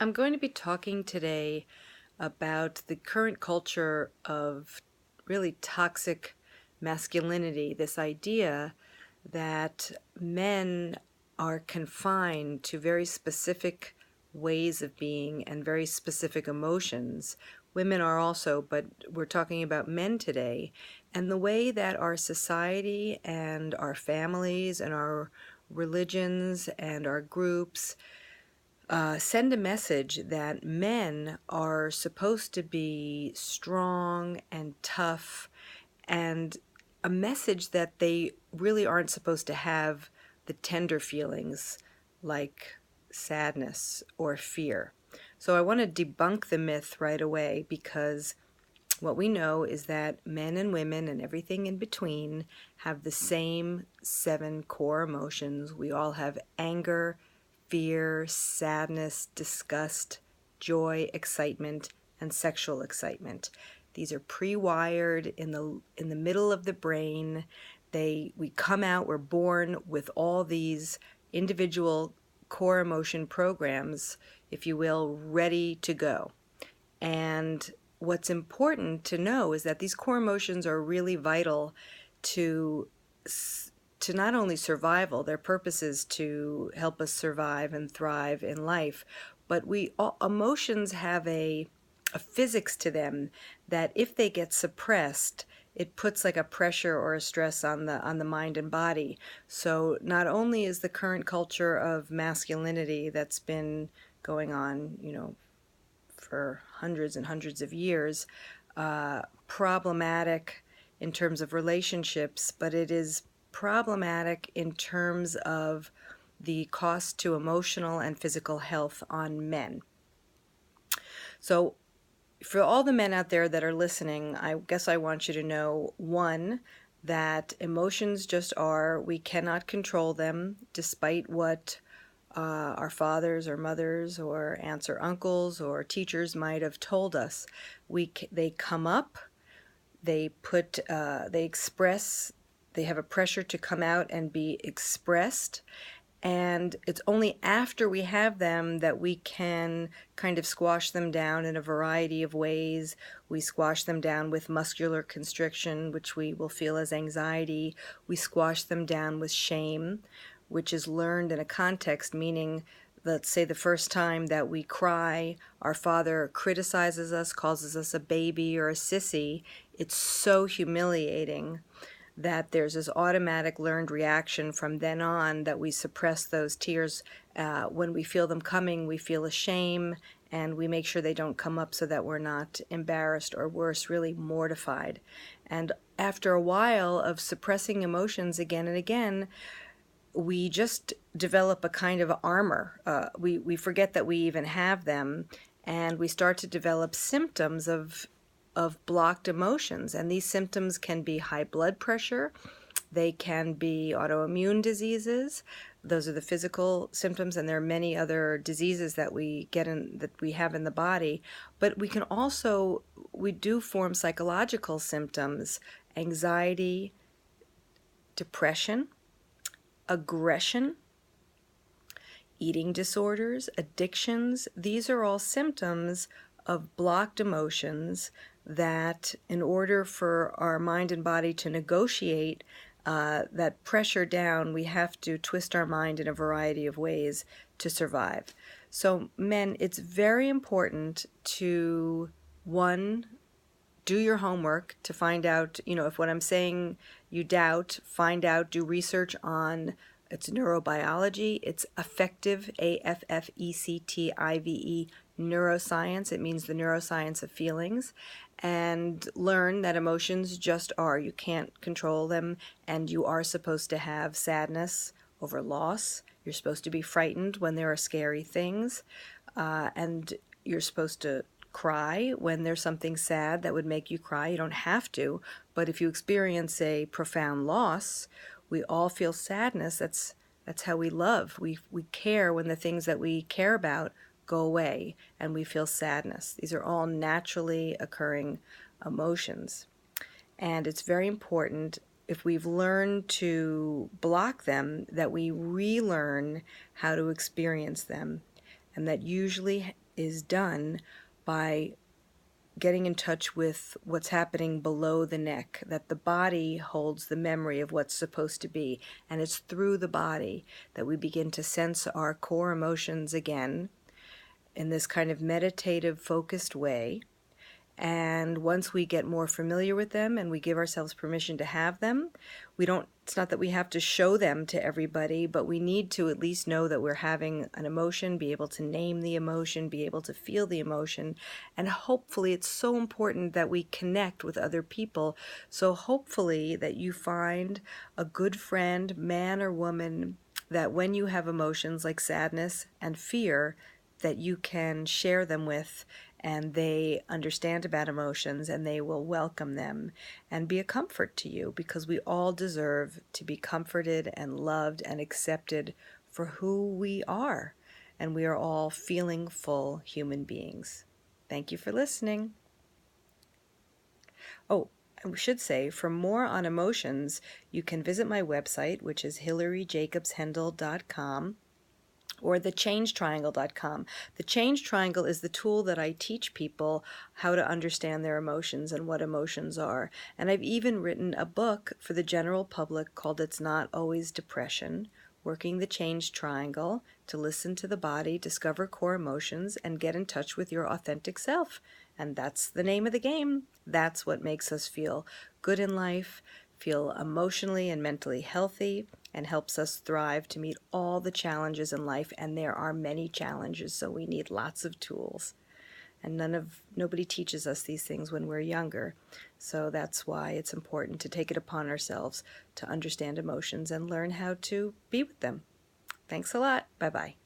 I'm going to be talking today about the current culture of really toxic masculinity, this idea that men are confined to very specific ways of being and very specific emotions. Women are also, but we're talking about men today, and the way that our society and our families and our religions and our groups send a message that men are supposed to be strong and tough, and a message that they really aren't supposed to have the tender feelings like sadness or fear. So I want to debunk the myth right away, because what we know is that men and women and everything in between have the same 7 core emotions. We all have anger, fear, sadness, disgust, joy, excitement, and sexual excitement. These are pre-wired in the middle of the brain. We come out, we're born with all these individual core emotion programs, if you will, ready to go. And what's important to know is that these core emotions are really vital to not only survival. Their purpose is to help us survive and thrive in life, but emotions have a physics to them that if they get suppressed, it puts like a pressure or a stress on the mind and body. So not only is the current culture of masculinity that's been going on, for hundreds and hundreds of years, problematic in terms of relationships, but it is problematic in terms of the cost to emotional and physical health on men. So for all the men out there that are listening, I guess I want you to know, one, that emotions just are. We cannot control them, despite what our fathers or mothers or aunts or uncles or teachers might have told us. They come up, they express, they have a pressure to come out and be expressed. And it's only after we have them that we can kind of squash them down in a variety of ways. We squash them down with muscular constriction, which we will feel as anxiety. We squash them down with shame, which is learned in a context, meaning, let's say the first time that we cry, our father criticizes us, calls us a baby or a sissy. It's so humiliating that there's this automatic learned reaction from then on that we suppress those tears. When we feel them coming, we feel a shame, and we make sure they don't come up so that we're not embarrassed, or worse, really mortified. And after a while of suppressing emotions again and again, we just develop a kind of armor. We forget that we even have them, and we start to develop symptoms of blocked emotions. And these symptoms can be high blood pressure, they can be autoimmune diseases. Those are the physical symptoms, and there are many other diseases that we have in the body. But we do form psychological symptoms: anxiety, depression, aggression, eating disorders, addictions. These are all symptoms of blocked emotions that, in order for our mind and body to negotiate that pressure down, we have to twist our mind in a variety of ways to survive. So men, it's very important to, one, do your homework to find out, if what I'm saying you doubt, find out, do research on its neurobiology. It's affective, AFFECTIVE, neuroscience. It means the neuroscience of feelings. And learn that emotions just are. You can't control them, and you are supposed to have sadness over loss. You're supposed to be frightened when there are scary things, and you're supposed to cry when there's something sad that would make you cry. You don't have to, but if you experience a profound loss, we all feel sadness. That's how we love. We care when the things that we care about go away, and we feel sadness. These are all naturally occurring emotions. And it's very important, if we've learned to block them, that we relearn how to experience them. And that usually is done by getting in touch with what's happening below the neck, that the body holds the memory of what's supposed to be. And it's through the body that we begin to sense our core emotions again in this kind of meditative, focused way. And once we get more familiar with them and we give ourselves permission to have them, it's not that we have to show them to everybody, but we need to at least know that we're having an emotion, be able to name the emotion, be able to feel the emotion. And hopefully it's so important that we connect with other people. So hopefully that you find a good friend, man or woman, that when you have emotions like sadness and fear, that you can share them with, and they understand about emotions and they will welcome them and be a comfort to you, because we all deserve to be comforted and loved and accepted for who we are. And we are all feeling full human beings. Thank you for listening. Oh, I should say, for more on emotions, you can visit my website, which is hilaryjacobshendel.com. or thechangetriangle.com. The Change Triangle is the tool that I teach people how to understand their emotions and what emotions are. And I've even written a book for the general public called It's Not Always Depression, Working the Change Triangle to listen to the body, discover core emotions, and get in touch with your authentic self. And that's the name of the game. That's what makes us feel good in life, feel emotionally and mentally healthy, and helps us thrive to meet all the challenges in life. And there are many challenges, so we need lots of tools. And nobody teaches us these things when we're younger. So that's why it's important to take it upon ourselves to understand emotions and learn how to be with them. Thanks a lot. Bye-bye.